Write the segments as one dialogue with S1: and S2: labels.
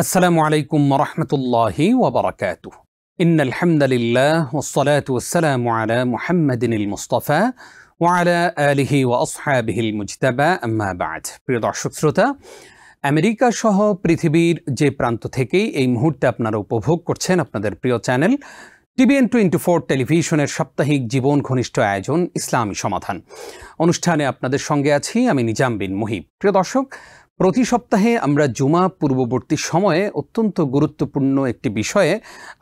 S1: السلام عليكم ورحمة الله وبركاته. إن الحمد لله والصلاة والسلام على محمد المصطفى وعلى آله وأصحابه المجتبى أما بعد. প্রিয় দর্শক শ্রোতা, আমেরিকা সহ পৃথিবীর যে প্রান্ত থেকেই এই মুহূর্তে আপনারা উপভোগ করছেন আপনাদের প্রিয় চ্যানেল TBN24 টেলিভিশনের সাপ্তাহিক জীবন ঘনিষ্ঠ আয়োজন ইসলামী সমাধান অনুষ্ঠানে আপনাদের সঙ্গে আছি আমি নিজাম বিন মুহিব। প্রিয় দর্শক, প্রতি সপ্তাহে আমরা জুমা পূর্ববর্তী সময়ে অত্যন্ত গুরুত্বপূর্ণ একটি বিষয়ে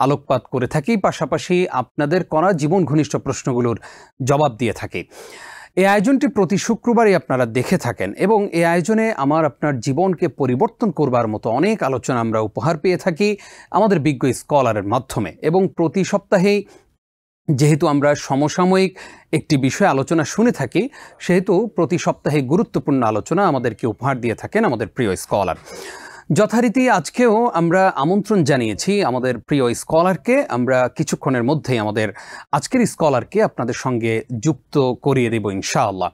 S1: আলোকপাত করে থাকি, পাশাপাশি আপনাদের করা জীবন ঘনিষ্ঠ প্রশ্নগুলোর জবাব দিয়ে থাকি। এই আয়োজনটি প্রতি শুক্রবারই আপনারা দেখে থাকেন এবং এই আয়োজনে আপনার জীবনকে পরিবর্তন করবার মতো অনেক আলোচনা আমরা উপহার পেয়ে থাকি আমাদের বিজ্ঞ স্কলারের মাধ্যমে। এবং প্রতি সপ্তাহেই যেহেতু আমরা সমসাময়িক একটি বিষয়ে আলোচনা শুনে থাকি, সেহেতু প্রতি সপ্তাহে গুরুত্বপূর্ণ আলোচনা আমাদেরকে উপহার দিয়ে থাকেন আমাদের প্রিয় স্কলার। যথারীতি আজকেও আমরা আমন্ত্রণ জানিয়েছি আমাদের প্রিয় স্কলারকে। আমরা কিছুক্ষণের মধ্যেই আমাদের আজকের স্কলারকে আপনাদের সঙ্গে যুক্ত করিয়ে দেব ইনশাআল্লাহ।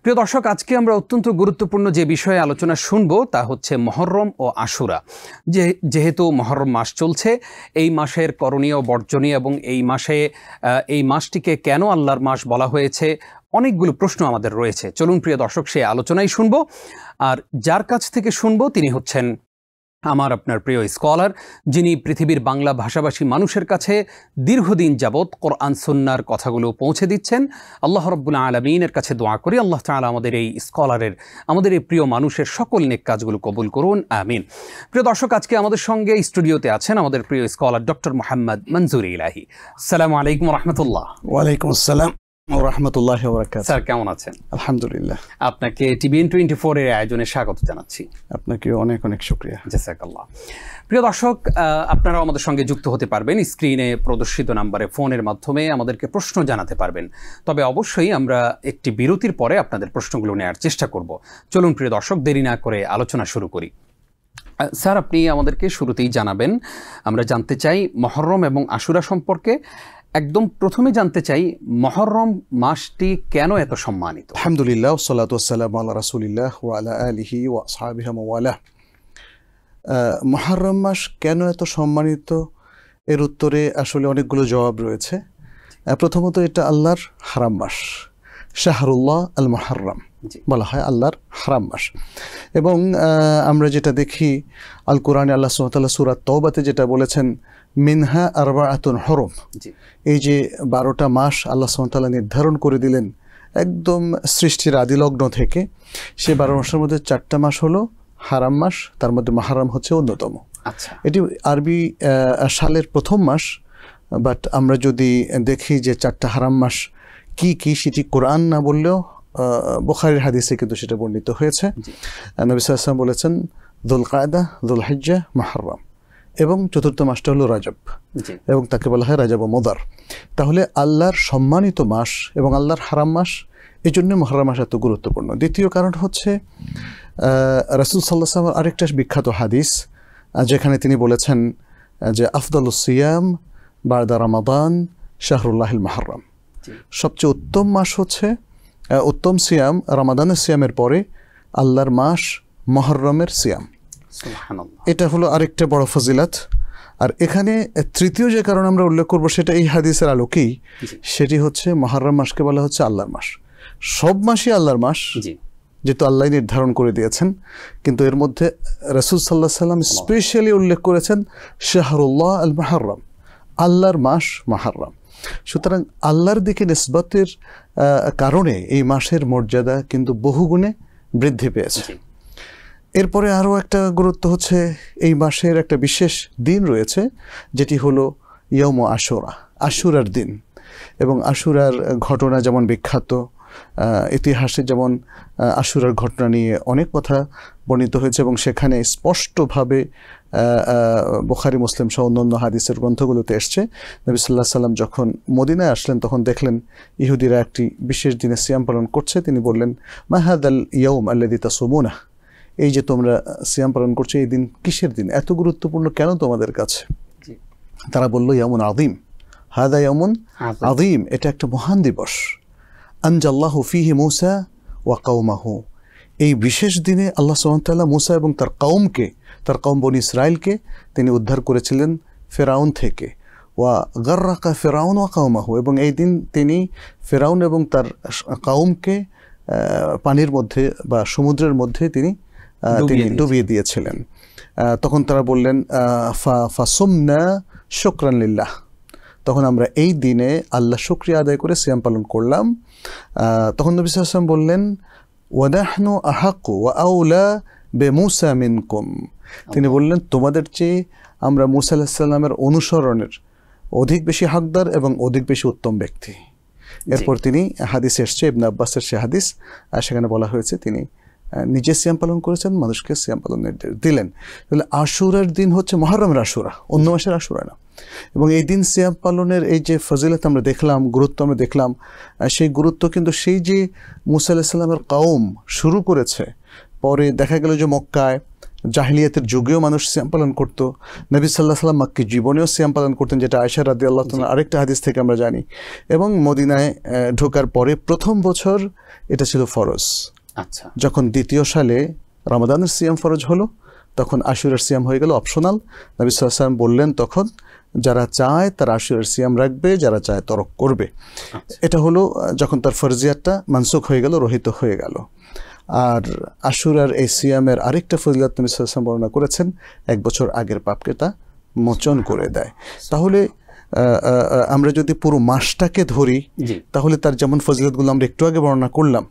S1: প্রিয় দর্শক, আজকে আমরা অত্যন্ত গুরুত্বপূর্ণ যে বিষয়ে আলোচনা শুনব তা হচ্ছে মহররম ও আশুরা। যেহেতু মহররম মাস চলছে, এই মাসের করণীয় বর্জনীয় এবং এই মাসটিকে কেন আল্লাহর মাস বলা হয়েছে, অনেকগুলো প্রশ্ন আমাদের রয়েছে। চলুন প্রিয় দর্শক, সে আলোচনাই শুনব। আর যার কাছ থেকে শুনব তিনি হচ্ছেন আপনার প্রিয় স্কলার, যিনি পৃথিবীর বাংলা ভাষাভাষী মানুষের কাছে দীর্ঘদিন যাবৎ কোরআন সুন্নাহর কথাগুলো পৌঁছে দিচ্ছেন। আল্লাহ রাব্বুল আলামিনের কাছে দোয়া করি আল্লাহ তাআলা আমাদের এই স্কলারের, আমাদের এই প্রিয় মানুষের সকল নেক কাজগুলো কবুল করুন, আমিন। প্রিয় দর্শক, আজকে আমাদের সঙ্গে স্টুডিওতে আছেন আমাদের প্রিয় স্কলার ডক্টর মোহাম্মদ মনজুর ইলাহি। আসসালামু আলাইকুম ওয়া রাহমাতুল্লাহ।
S2: ওয়া আলাইকুম আসসালাম ওয়া রাহমাতুল্লাহি ওয়া বারাকাতুহু।
S1: স্যার, কেমন আছেন?
S2: আলহামদুলিল্লাহ। আপনাকে
S1: TBN24 এর আয়োজনে স্বাগত জানাচ্ছি।
S2: আপনাকে অনেক অনেক শুকরিয়া।
S1: জাযাকাল্লাহ। প্রিয় দর্শক, আপনারা আমাদের সঙ্গে যুক্ত হতে পারবেন স্ক্রিনে প্রদর্শিত নম্বরে ফোনের মাধ্যমে আমাদেরকে প্রশ্ন জানাতে পারবেন। তবে অবশ্যই আমরা একটি বিরতির পরে আপনাদের প্রশ্নগুলো নেওয়ার চেষ্টা করব। চলুন প্রিয় দর্শক, দেরি না করে আলোচনা শুরু করি। স্যার, আপনি আমাদেরকে শুরুতেই জানাবেন, আমরা জানতে চাই মহররম এবং আশুরা সম্পর্কে। একদম প্রথমে জানতে চাই মহররম মাসটি কেন এত সম্মানিত?
S2: আলহামদুলিল্লাহ, ওয়াসসালাতু ওয়াসসালামু আলা রাসূলিল্লাহ ওয়া আলা আলিহি ওয়া আসহাবিহি ওয়া ওয়ালা। মুহররম মাস কেন এত সম্মানিত, এর উত্তরে আসলে অনেকগুলো জবাব রয়েছে। প্রথমত, এটা আল্লাহর হারাম মাস, শাহরুল্লাহ আল মুহররম বলা হয়, আল্লাহর হারাম মাস। এবং আমরা যেটা দেখি আল কোরআনে আল্লাহ সুবহানাহু ওয়া তাআলা সূরা তাওবাতে যেটা বলেছেন, মিনহা আরবাআতুন হুরুম, এই যে 12টা মাস আল্লাহ সুবহানাহু ওয়া তাআলা নির্ধারণ করে দিলেন একদম সৃষ্টির আদিলগ্ন থেকে, সে 12 মাসের মধ্যে 4টা মাস হলো হারাম মাস, তার মধ্যে মুহররম হচ্ছে অন্যতম। আচ্ছা, এটি আরবি সালের প্রথম মাস। বাট আমরা যদি দেখি যে 4টা হারাম মাস কি কি, সেটি কোরআন না বললেও বুখারীর হাদিসে কিন্তু সেটা বর্ণিত হয়েছে। নবী সাল্লাল্লাহু আলাইহি ওয়াসাল্লাম বলেছেন যুলকায়দা, যুলহিজ্জা, মুহররম, এবং চতুর্থ মাসটা হলো রাজব, এবং তাকে বলা হয় রাজব ও মুদার। তাহলে আল্লাহর সম্মানিত মাস এবং আল্লাহর হারাম মাস, এই জন্য মুহররম মাস এত গুরুত্বপূর্ণ। দ্বিতীয় কারণ হচ্ছে রাসূল সাল্লাল্লাহু আলাইহি ওয়াসাল্লাম আরেকটা বিখ্যাত হাদিস, যেখানে তিনি বলেছেন যে আফদালুস সিয়াম বা'দা রমাদান শাহরুল্লাহিল মুহররম, সবচেয়ে উত্তম মাস হচ্ছে, উত্তম সিয়াম রমাদানের সিয়ামের পরে আল্লাহর মাস মুহররমের সিয়াম। এটা হলো আরেকটা বড় ফজিলত। আর এখানে তৃতীয় যে কারণ আমরা উল্লেখ করব সেটা এই হাদিসের আলোকেই, সেটি হচ্ছে মুহররম মাসকে বলা হচ্ছে আল্লাহর মাস। সব মাসই আল্লাহর মাস, যেহেতু আল্লাহ নির্ধারণ করে দিয়েছেন, কিন্তু এর মধ্যে রাসূল সাল্লাল্লাহু আলাইহি ওয়াসাল্লাম স্পেশালি উল্লেখ করেছেন শাহরুল্লাহ আল মুহররম, আল্লাহর মাস মুহররম। সুতরাং আল্লাহর দিকে নিসবতের কারণে এই মাসের মর্যাদা কিন্তু বহুগুণে বৃদ্ধি পেয়েছে। এরপরে আরও একটা গুরুত্ব হচ্ছে, এই মাসের একটা বিশেষ দিন রয়েছে, যেটি হলো ইয়াউম আশুরা, আশুরার দিন। এবং আশুরার ঘটনা যেমন বিখ্যাত, ইতিহাসে যেমন আশুরার ঘটনা নিয়ে অনেক কথা বর্ণিত হয়েছে, এবং সেখানে স্পষ্টভাবে বুখারী মুসলিম সহ অন্যান্য হাদিসের গ্রন্থগুলোতে এসছে। নবী সাল্লাল্লাহু আলাইহি ওয়াসাল্লাম যখন মদিনায় আসলেন, তখন দেখলেন ইহুদিরা একটি বিশেষ দিনে সিয়াম পালন করছে। তিনি বললেন, মা হাদাল ইয়াউম আল্লাযী তাসুমুনা, এই যে তোমরা সিয়াম পালন করছো, এই দিন কিসের দিন, এত গুরুত্বপূর্ণ কেন তোমাদের কাছে? তারা বলল, ইয়াউমুন আযীম, হাদা ইয়াউমুন আযীম, এটা একটা মহান দিবস। আনজাল্লাহু ফীহি মূসা ওয়া কওমাহু, এই বিশেষ দিনে আল্লাহ সুবহানাহু ওয়া তাআলা মুসা এবং তার কওমকে, তার কওম বনি ইসরাইলকে তিনি উদ্ধার করেছিলেন ফেরাউন থেকে। ওয়া গাররাকা ফেরাউন ওয়া কওমাহু, এবং এই দিন তিনি ফেরাউন এবং তার কওমকে পানির মধ্যে বা সমুদ্রের মধ্যে তিনি ডুবিয়ে দিয়েছিলেন। তখন তারা বললেন ফাসুমনা শুকরান লিল্লাহ, তখন আমরা এই দিনে আল্লাহ শুকরিয়া আদায় করে সিয়াম পালন করলাম। তখন নবী সাল্লাল্লাহু আলাইহি ওয়াসাল্লাম বললেন ওয়ানাহনু আহাক্কু ওয়া আউলা বিমূসা মিনকুম, তিনি বললেন তোমাদের চেয়ে আমরা মূসা আলাইহিস সালামের অনুসরণের অধিক বেশি হকদার এবং অধিক বেশি উত্তম ব্যক্তি। এরপর তিনি হাদিস এসছে, ইবনে আব্বাসের সে হাদিস, সেখানে বলা হয়েছে তিনি নিজে সিয়াম পালন করেছেন, মানুষকে সিয়াম পালন নির্দেশ দিলেন। তাহলে আশুরার দিন হচ্ছে মুহররমের আশুরা, অন্য মাসের আশুরা না। এবং এই দিন সিয়াম পালনের এই যে ফজিলত আমরা দেখলাম, গুরুত্ব আমরা দেখলাম, সেই গুরুত্ব কিন্তু সেই যে মূসা আলাইহিস সালামের কওম শুরু করেছে, পরে দেখা গেল যে মক্কায় জাহিলিয়াতের যুগেও মানুষ সিয়াম পালন করতো, নবী সাল্লাল্লাহু আলাইহি ওয়াসাল্লাম মক্কি জীবনেও সিয়াম পালন করতেন, যেটা আয়েশা রাদিয়াল্লাহু তাআলা আরেকটা হাদিস থেকে আমরা জানি। এবং মদিনায় ঢোকার পরে প্রথম বছর এটা ছিল ফরজ।
S1: আচ্ছা, যখন
S2: দ্বিতীয় সালে রমাদানের সিয়াম ফরজ হলো, তখন আশুরার সিয়াম হয়ে গেল অপশনাল। নবী সাল্লাল্লাহু আলাইহি ওয়াসাল্লাম বললেন তখন যারা চায় তারা আশুরার সিয়াম রাখবে, যারা চায় তরক করবে। এটা হলো যখন তার ফরজিয়াতটা মানসুখ হয়ে গেল, রহিত হয়ে গেল। আর আশুরার এই সিয়ামের আরেকটা ফজিলত নবী সাল্লাল্লাহু আলাইহি ওয়াসাল্লাম বর্ণনা করেছেন, 1 বছর আগের পাপকে তা মোচন করে দেয়। তাহলে আমরা যদি পুরো মাসটাকে ধরি তাহলে তার যেমন ফজিলতগুলো আমরা একটু আগে বর্ণনা করলাম,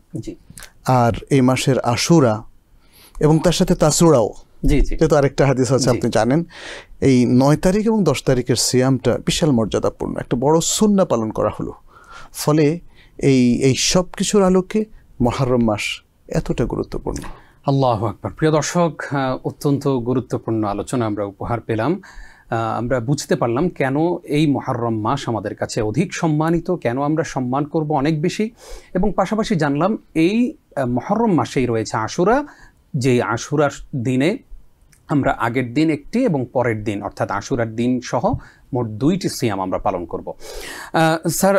S2: আর এই মাসের আশুরা এবং তার সাথে তাসুরাও, যেহেতু আরেকটা হাদিস আছে আপনি জানেন, এই 9 তারিখ এবং 10 তারিখের সিয়ামটা বিশাল মর্যাদাপূর্ণ একটা বড় সুন্নাহ পালন করা হলো। ফলে এই সব কিছুর আলোকে মুহররম মাস এতটা গুরুত্বপূর্ণ।
S1: আল্লাহু আকবার। প্রিয় দর্শক, অত্যন্ত গুরুত্বপূর্ণ আলোচনা আমরা উপহার পেলাম। আমরা বুঝতে পারলাম কেন এই মুহররম মাস আমাদের কাছে অধিক সম্মানিত, কেন আমরা সম্মান করব অনেক বেশি, এবং পাশাপাশি জানলাম এই মুহররম মাসেই রয়েছে আশুরা, যে আশুরার দিনে আমরা আগের দিন একটি এবং পরের দিন অর্থাৎ আশুরার দিন সহ মোট 2টি সিয়াম আমরা পালন করব। স্যার,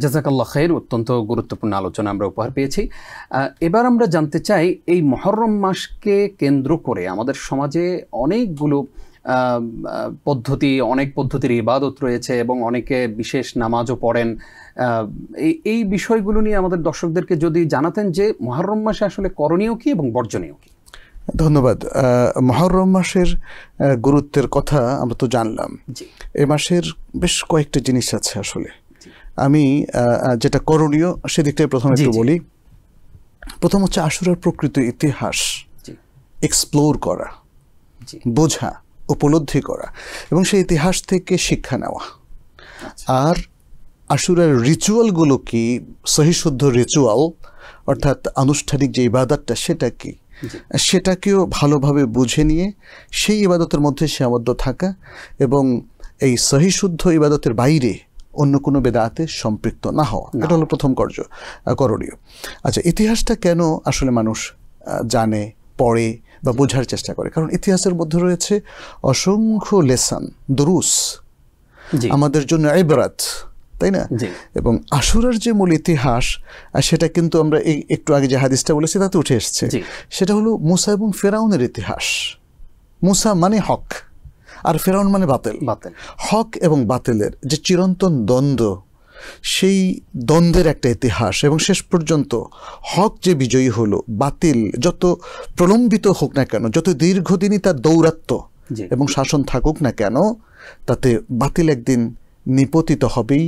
S1: জাযাকাল্লাহ খাইর, অত্যন্ত গুরুত্বপূর্ণ আলোচনা আমরা উপহার পেয়েছি। এবার আমরা জানতে চাই এই মুহররম মাসকে কেন্দ্র করে আমাদের সমাজে অনেকগুলো অনেক পদ্ধতির ইবাদত রয়েছে এবং অনেকে বিশেষ নামাজও পড়েন। এই বিষয়গুলো নিয়ে আমাদের দর্শকদেরকে যদি জানাতেন যে মুহররম মাসে আসলে করণীয় কি এবং বর্জনীয় কি।
S2: ধন্যবাদ। মুহররম মাসের গুরুত্বের কথা আমরা তো জানলাম। এই মাসের বেশ কয়েকটা জিনিস আছে আসলে, আমি যেটা করণীয় সেদিকটাই প্রথমে একটু বলি। প্রথম হচ্ছে আশুরার প্রকৃত ইতিহাস এক্সপ্লোর করা, বোঝা, উপলব্ধি করা এবং সেই ইতিহাস থেকে শিক্ষা নেওয়া। আর আশুরার রিচুয়ালগুলো কি, সহিশুদ্ধ রিচুয়াল অর্থাৎ আনুষ্ঠানিক যে ইবাদতটা সেটা কি, সেটাকেও ভালোভাবে বুঝে নিয়ে সেই ইবাদতের মধ্যে সীমাবদ্ধ থাকা এবং এই সহিশুদ্ধ ইবাদতের বাইরে অন্য কোনো বেদাতে সম্পৃক্ত না হওয়া, এটা হলো প্রথম করণীয়। আচ্ছা, ইতিহাসটা কেন আসলে মানুষ জানে, পড়ে বা বোঝার চেষ্টা করে? কারণ ইতিহাসের মধ্যে রয়েছে অসংখ্য লেসন, দুরুস, আমাদের জন্য ইবরাত, তাই না? এবং আশুরার যে মূল ইতিহাস সেটা কিন্তু আমরা একটু আগে যে হাদিসটা বলেছি তাতে উঠে এসছে। সেটা হলো মুসা এবং ফেরাউনের ইতিহাস। মুসা মানে হক আর ফেরাউন মানে বাতিল। হক এবং বাতিলের যে চিরন্তন দ্বন্দ্ব, সেই দ্বন্দ্বের একটা ইতিহাস, এবং শেষ পর্যন্ত হক যে বিজয়ী হলো, বাতিল যত প্রলম্বিত হোক না কেন, যত দীর্ঘদিনই তার দৌরাত্ম্য এবং শাসন থাকুক না কেন, তাতে বাতিল একদিন নিপতিত হবেই,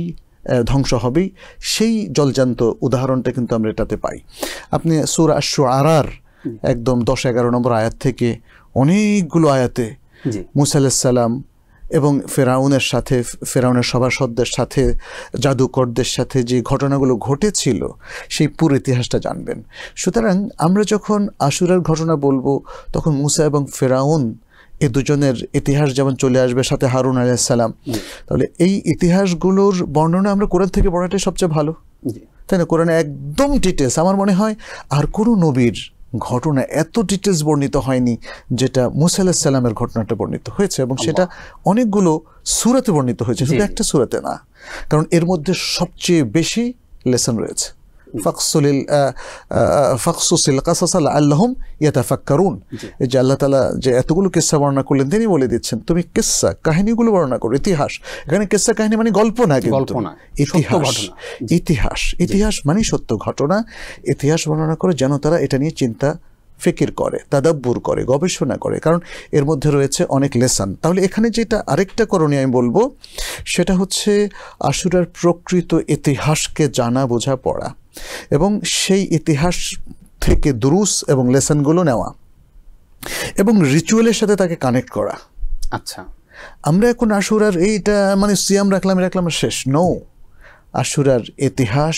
S2: ধ্বংস হবেই। সেই জলজান্ত উদাহরণটা কিন্তু আমরা এটাতে পাই। আপনি সূরা আশ-শুআরার একদম 10-11 নম্বর আয়াত থেকে অনেকগুলো আয়াতে মুসা আলাইহিস সালাম এবং ফেরাউনের সাথে, ফেরাউনের সভাসদদের সাথে, জাদুকরদের সাথে যে ঘটনাগুলো ঘটেছিল সেই পুরো ইতিহাসটা জানবেন। সুতরাং আমরা যখন আশুরার ঘটনা বলবো তখন মুসা এবং ফেরাউন এই দুজনের ইতিহাস যেমন চলে আসবে, সাথে হারুন আলাইহিস সালাম। তাহলে এই ইতিহাসগুলোর বর্ণনা আমরা কোরআন থেকে পড়াটাই সবচেয়ে ভালো, তাই না? কোরআনে একদম ডিটেলস, আমার মনে হয় আর কোনো নবীর ঘটনা এত ডিটেলস বর্ণিত হয়নি যেটা মুসা আলাইহিস সালামের ঘটনাটা বর্ণিত হয়েছে, এবং সেটা অনেকগুলো সূরাতে বর্ণিত হয়েছে, শুধু একটা সূরাতে না, কারণ এর মধ্যে সবচেয়ে বেশি লেসন রয়েছে। ফাকসুসিল কাসাসা লাআল্লাহুম ইয়াতাফাক্কারুন। এই যে আল্লাহ তাআলা যে এতগুলো কিসসা বর্ণনা করলেন, তিনি বলে দিচ্ছেন তুমি কিসসা কাহিনীগুলো বর্ণনা করো, ইতিহাস। এখানে কিসসা কাহিনী মানে গল্প না, কিন্তু ইতিহাস মানে সত্য ঘটনা। ইতিহাস বর্ণনা করে যেন তারা এটা নিয়ে চিন্তা ফিকির করে, তাদাব্বুর করে, গবেষণা করে, কারণ এর মধ্যে রয়েছে অনেক লেসন। তাহলে এখানে যেটা আরেকটা করণীয় আমি বলবো, সেটা হচ্ছে আশুরার প্রকৃত ইতিহাসকে জানা, বোঝা, পড়া এবং সেই ইতিহাস থেকে দুরুস এবং লেসনগুলো নেওয়া এবং রিচুয়ালের সাথে তাকে কানেক্ট করা।
S1: আচ্ছা,
S2: আমরা এখন আশুরার এইটা মানে সিয়াম রাখলাম শেষ, নো। আশুরার ইতিহাস,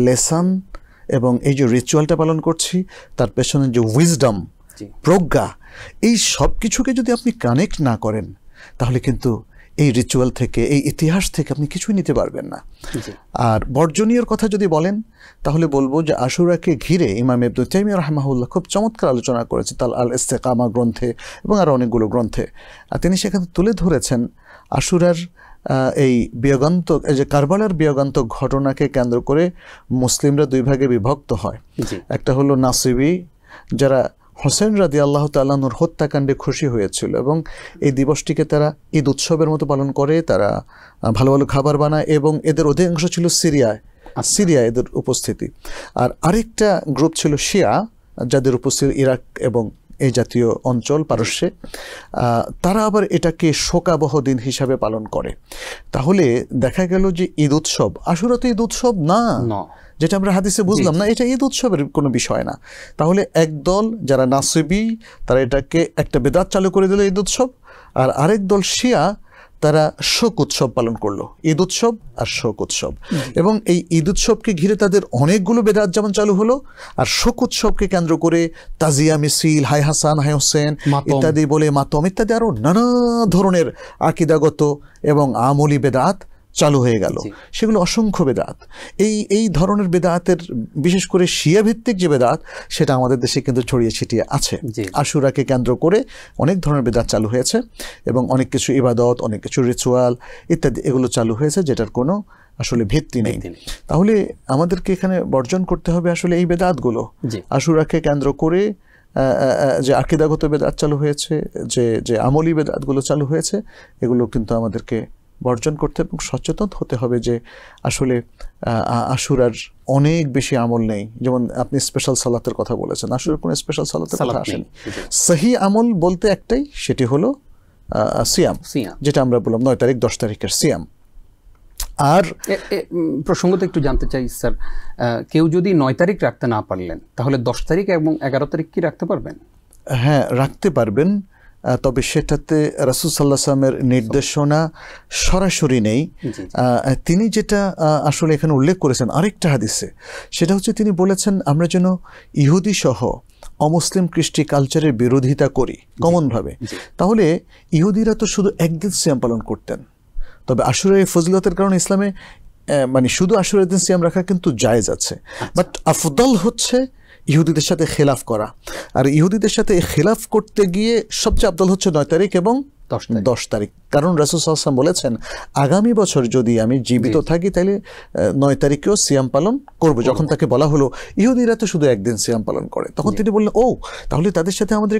S2: লেসন এবং এই যে রিচুয়ালটা পালন করছি, তার পেছনে যে উইজডম, প্রজ্ঞা, এই সব কিছুকে যদি আপনি কানেক্ট না করেন, তাহলে কিন্তু এই রিচুয়াল থেকে, এই ইতিহাস থেকে আপনি কিছুই নিতে পারবেন না। আর বর্জনীয়র কথা যদি বলেন, তাহলে বলবো যে আশুরাকে ঘিরে ইমাম ইবনে তাইমিয়া রাহিমাহুল্লাহ খুব চমৎকার আলোচনা করেছে তার আল ইস্তেকামা গ্রন্থে এবং আরও অনেকগুলো গ্রন্থে। আর তিনি সেখানে তুলে ধরেছেন আশুরার এই বিয়োগান্তক, এই যে কারবালার বিয়োগান্তক ঘটনাকে কেন্দ্র করে মুসলিমরা দুই ভাগে বিভক্ত হয়। একটা হলো নাসিবি, যারা হোসেন রাদিয়াল্লাহু তাআলা আনহুর হত্যাকাণ্ডে খুশি হয়েছিল এবং এই দিবসটিকে তারা ঈদ উৎসবের মতো পালন করে, তারা ভালো ভালো খাবার বানায় এবং এদের অধিকাংশ ছিল সিরিয়া এদের উপস্থিতি। আর আরেকটা গ্রুপ ছিল শিয়া, যাদের উপস্থিতি ইরাক এবং এই জাতীয় অঞ্চল, পারস্যে। তারা আবার এটাকে শোকাবহ দিন হিসাবে পালন করে। তাহলে দেখা গেল যে ঈদ উৎসব, আশুরা তো ঈদ উৎসব না, যেটা আমরা হাদিসে বুঝলাম না, এটা ঈদ উৎসবের কোনো বিষয় না। তাহলে একদল যারা নাসিবি, তারা এটাকে একটা বেদাত চালু করে দিল ঈদ উৎসব, আর আরেক দল শিয়া, তারা শোক উৎসব পালন করলো, ঈদ উৎসব আর শোক উৎসব। এবং এই ঈদ উৎসবকে ঘিরে তাদের অনেকগুলো বেদাত যেমন চালু হলো, আর শোক উৎসবকে কেন্দ্র করে তাজিয়া মিছিল, হাই হাসান, হাই হোসেন ইত্যাদি বলে মাতম ইত্যাদি আরো নানা ধরনের আকীদাগত এবং আমলি বেদাত চালু হয়ে গেল। সেগুলো অসংখ্য বেদাত। এই ধরনের বেদাতের, বিশেষ করে শিয়া ভিত্তিক যে বেদাত, সেটা আমাদের দেশে কিন্তু ছড়িয়ে ছিটিয়ে আছে। আশুরাকে কেন্দ্র করে অনেক ধরনের বেদাত চালু হয়েছে এবং অনেক কিছু ইবাদত, অনেক কিছু রিচুয়াল ইত্যাদি এগুলো চালু হয়েছে, যেটার কোনো আসলে ভিত্তি নেই। তাহলে আমাদেরকে এখানে বর্জন করতে হবে আসলে এই বেদাতগুলো। আশুরাকে কেন্দ্র করে যে আকীদাগত বেদাত চালু হয়েছে, যে আমলি বেদাতগুলো চালু হয়েছে, এগুলো কিন্তু আমাদেরকে বর্জন করতে এবং সচেতন হতে হবে যে আসলে আশুরার অনেক বেশি আমল নেই। যেমন আপনি স্পেশাল সালাতের কথা বলেছেন, আশুরার কোনো স্পেশাল সালাতের কথা আসেনি। সহি আমল বলতে একটাই, সেটি হলো সিয়াম, যেটা আমরা বললাম 9 তারিখ 10 তারিখের সিয়াম। আর
S1: প্রসঙ্গত একটু জানতে চাই স্যার, কেউ যদি 9 তারিখ রাখতে না পারলেন, তাহলে 10 তারিখ এবং 11 তারিখ কি রাখতে পারবেন?
S2: হ্যাঁ, রাখতে পারবেন, তবে সেটাতে রাসূল সাল্লাল্লাহু আলাইহি ওয়াসাল্লামের নির্দেশনা সরাসরি নেই। তিনি যেটা আসলে এখানে উল্লেখ করেছেন আরেকটা হাদিসে, সেটা হচ্ছে তিনি বলেছেন আমরা যেন ইহুদি সহ অমুসলিম কৃষ্টি কালচারের বিরোধিতা করি কমনভাবে। তাহলে ইহুদিরা তো শুধু একদিন সিয়াম পালন করতেন, তবে আশুরার এই ফজিলতের কারণে ইসলামে মানে শুধু আশুরার দিন সিয়াম রাখা কিন্তু জায়েজ আছে, বাট আফদল হচ্ছে ইহুদিদের সাথে খেলাফ করা। আর ইহুদিদের সাথে খেলাফ করতে গিয়ে সবচেয়ে আফদল হচ্ছে 9 তারিখ এবং 10 তারিখ, কারণ রাসূল সাল্লাল্লাহু আলাইহি ওয়াসাল্লাম বলেছেন আগামী বছর যদি আমি জীবিত থাকি তাহলে 9 তারিখেও সিয়াম পালন করব। যখন তাকে বলা হলো ইহুদিরা তো শুধু একদিন সিয়াম পালন করে, তখন তিনি বললেন ও তাহলে তাদের সাথে আমাদের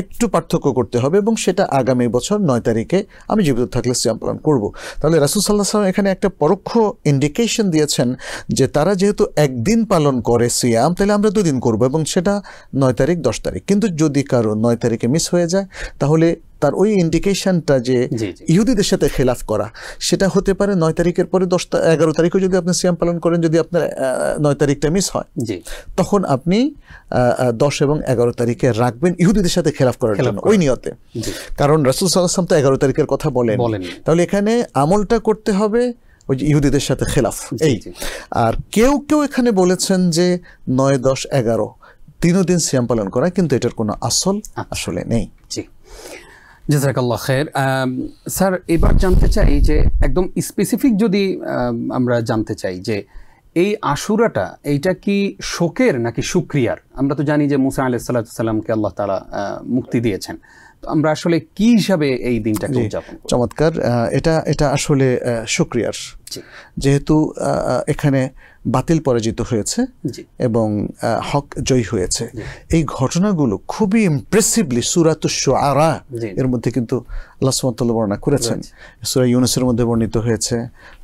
S2: একটু পার্থক্য করতে হবে এবং সেটা আগামী বছর 9 তারিখে আমি জীবিত থাকলে সিয়াম পালন করব। তাহলে রাসূল সাল্লাল্লাহু আলাইহি ওয়াসাল্লাম এখানে একটা পরোক্ষ ইন্ডিকেশন দিয়েছেন যে তারা যেহেতু একদিন পালন করে সিয়াম, তাহলে আমরা 2 দিন করব এবং সেটা 9 তারিখ 10 তারিখ। কিন্তু যদি কারো 9 তারিখে মিস হয়ে যায়, তাহলে তার ওই ইন্ডিকেশনটা যে ইহুদিদের সাথে খেলাফ করা, সেটা হতে পারে 9 তারিখের পরে 11 তারিখও যদি আপনি সিয়াম পালন করেন, যদি আপনার 9 তারিখটা মিস হয়, তখন আপনি 10 এবং 11 তারিখে রাখবেন ইহুদিদের সাথে খেলাফ করার জন্য, ওই নিয়তে। কারণ রাসূল সাল্লাল্লাহু আলাইহি ওয়াসাল্লাম তো 11 তারিখের কথা বলেন। তাহলে এখানে আমলটা করতে হবে ওই যে ইহুদিদের সাথে খেলাফ। আর কেউ এখানে বলেছেন যে 9, 10, 11 3 দিন সিয়াম পালন করা, কিন্তু এটার কোনো আসল আসলে নেই।
S1: জাযাকাল্লাহ খায়ের। স্যার, এবার জানতে চাই যে একদম স্পেসিফিক যদি আমরা জানতে চাই যে এই আশুরাটা এইটা কি শোকের নাকি শুকরিয়ার? আমরা তো জানি যে মুসা আলাইহিস সালাতু ওয়াস সালামকে আল্লাহ তাআলা মুক্তি দিয়েছেন, তো আমরা আসলে কি হিসাবে এই দিনটাকে উদযাপন করি?
S2: চমৎকার, এটা আসলে শুকরিয়ার, যেহেতু এখানে বাতিল পরাজিত হয়েছে এবং হক জয়ী হয়েছে। এই ঘটনাগুলো খুবই ইমপ্রেসিভলি সূরাতুশ শুআরা এর মধ্যে কিন্তু আল্লাহ সুবহানাহু ওয়া তাআলা বর্ণনা করেছেন। সূরা ইউনূসের মধ্যে বর্ণিত হয়েছে,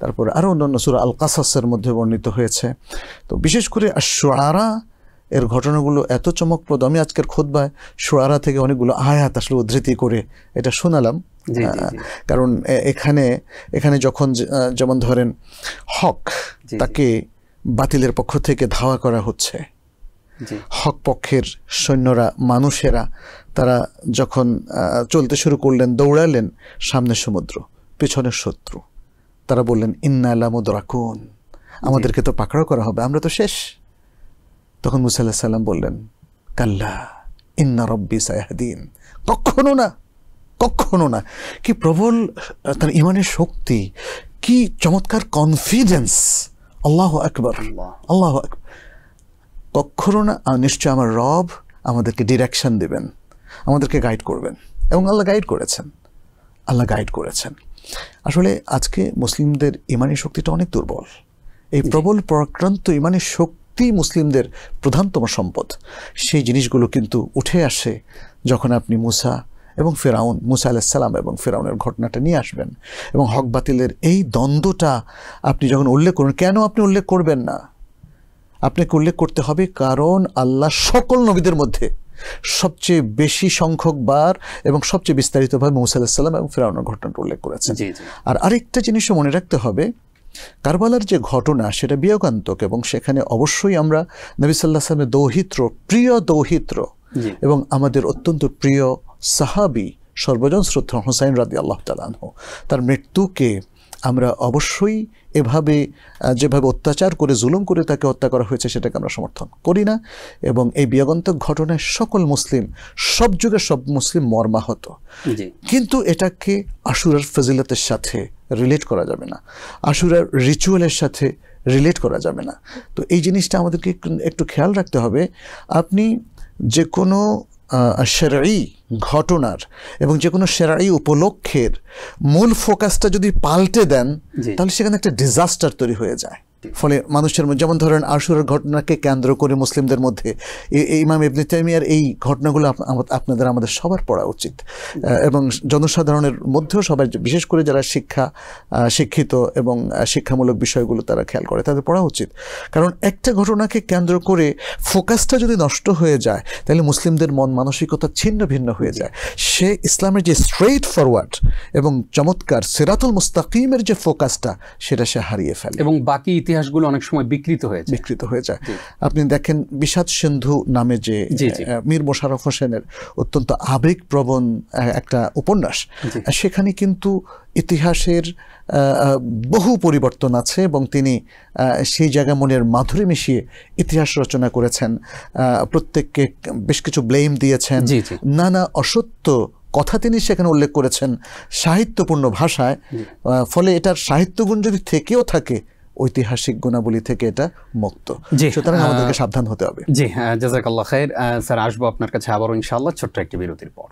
S2: তারপরে আরো অন্যান্য সূরা আল কাসাসের মধ্যে বর্ণিত হয়েছে। তো বিশেষ করে আশ-শুআরা এর ঘটনাগুলো এত চমকপ্রদ। আমি আজকের খুতবায় শুআরা থেকে অনেকগুলো আয়াত আসলে উদ্ধৃতি করে এটা শোনালাম, কারণ এখানে যখন যেমন ধরেন হক তাকে বাতিলের পক্ষ থেকে ধাওয়া করা হচ্ছে, হক পক্ষের সৈন্যরা মানুষেরা তারা যখন চলতে শুরু করলেন, দৌড়ালেন, সামনে সমুদ্র, পেছনের শত্রু, তারা বললেন ইন্না লামুদরাকুন, আমাদেরকে তো পাকড়াও করা হবে, আমরা তো শেষ। তখন মুসা আলাইহিস সালাম বললেন কাল্লা ইন্না রব্বি সায়াহদিন, কখনো না, কখনো না। কি প্রবল তার ইমানের শক্তি, কি চমৎকার কনফিডেন্স! আল্লাহু আকবার, আল্লাহু আকবার। কখনো না, নিশ্চয় আমার রব আমাদেরকে ডিরেকশন দেবেন, আমাদেরকে গাইড করবেন। এবং আল্লাহ গাইড করেছেন, আল্লাহ গাইড করেছেন। আসলে আজকে মুসলিমদের ইমানি শক্তিটা অনেক দুর্বল। এই প্রবল পরাক্রান্ত ইমানি শক্তি মুসলিমদের প্রধানতম সম্পদ। সেই জিনিসগুলো কিন্তু উঠে আসে যখন আপনি মুসা এবং ফেরাউন, মুসা আলাইহিস সালাম এবং ফেরাউনের ঘটনাটা নিয়ে আসবেন, এবং হক বাতিলের এই দ্বন্দ্বটা আপনি যখন উল্লেখ করবেন। কেন আপনি উল্লেখ করবেন না? আপনাকে উল্লেখ করতে হবে কারণ আল্লাহ সকল নবীদের মধ্যে সবচেয়ে বেশি সংখ্যক বার এবং সবচেয়ে বিস্তারিতভাবে মুসা আলাইহিস সালাম এবং ফেরাউনের ঘটনাটা উল্লেখ করেছেন। আর আরেকটা জিনিসও মনে রাখতে হবে, কারবালার যে ঘটনা সেটা বিয়োগান্তক, এবং সেখানে অবশ্যই আমরা নবী সাল্লাল্লাহু আলাইহি ওয়াসাল্লামের দৌহিত্র, প্রিয় দৌহিত্র এবং আমাদের অত্যন্ত প্রিয় সাহাবী সর্বজন শ্রদ্ধা হুসাইন রাদিয়াল্লাহু তাআলা আনহু, তার মৃত্যুকে আমরা অবশ্যই এভাবে যেভাবে অত্যাচার করে জুলুম করে তাকে হত্যা করা হয়েছে সেটাকে আমরা সমর্থন করি না। এবং এই বিয়োগান্তক ঘটনায় সকল মুসলিম, সব যুগের সব মুসলিম মর্মাহত, কিন্তু এটাকে আশুরার ফজিলতের সাথে রিলেট করা যাবে না, আশুরার রিচুয়ালের সাথে রিলেট করা যাবে না। তো এই জিনিসটা আমাদেরকে একটু খেয়াল রাখতে হবে। আপনি যে কোনো শরঈ ঘটনার এবং যে কোনো শরঈ উপলক্ষের মূল ফোকাসটা যদি পাল্টে দেন, তাহলে সেখানে একটা ডিজাস্টার তৈরি হয়ে যায়। ফলে মানুষের যেমন ধরেন আশুরার ঘটনাকে কেন্দ্র করে মুসলিমদের মধ্যে ইমাম ইবনে তাইমিয়ার এই ঘটনাগুলো আমাদের সবার পড়া উচিত, এবং জনসাধারণের মধ্যেও সবাই, বিশেষ করে যারা শিক্ষিত এবং শিক্ষামূলক বিষয়গুলো তারা খেয়াল করে, তাদের পড়া উচিত। কারণ একটা ঘটনাকে কেন্দ্র করে ফোকাসটা যদি নষ্ট হয়ে যায়, তাহলে মুসলিমদের মন মানসিকতা ছিন্ন ভিন্ন হয়ে যায়। সে ইসলামের যে স্ট্রেইট ফরওয়ার্ড এবং চমৎকার সিরাতুল মুস্তাকিমের যে ফোকাসটা, সেটা সে হারিয়ে ফেলে, এবং বাকি ইতিহাসগুলো অনেক সময় বিকৃত হয়ে যায়। আপনি দেখেন বিষাদ সিন্ধু নামে যে মীর মোশাররফ হোসেনের অত্যন্ত আবেগপ্রবণ একটা উপন্যাস, সেখানে কিন্তু ইতিহাসের বহু পরিবর্তন আছে, এবং তিনি সেই জায়গা মনের মাধুরী মিশিয়ে ইতিহাস রচনা করেছেন। প্রত্যেককে বেশ কিছু ব্লেম দিয়েছেন, নানা অসত্য কথা তিনি সেখানে উল্লেখ করেছেন সাহিত্যপূর্ণ ভাষায়। ফলে এটার সাহিত্যগুণ যদি থেকেও থাকে, ঐতিহাসিক গুণাবলী থেকে এটা মুক্ত। সুতরাং আমাদেরকে সাবধান হতে হবে।
S1: জি, জাযাকাল্লাহ খাইর। স্যার, আসবো আপনার কাছে আবারও ইনশাআল্লাহ ছোট্ট একটি বিরতির পর।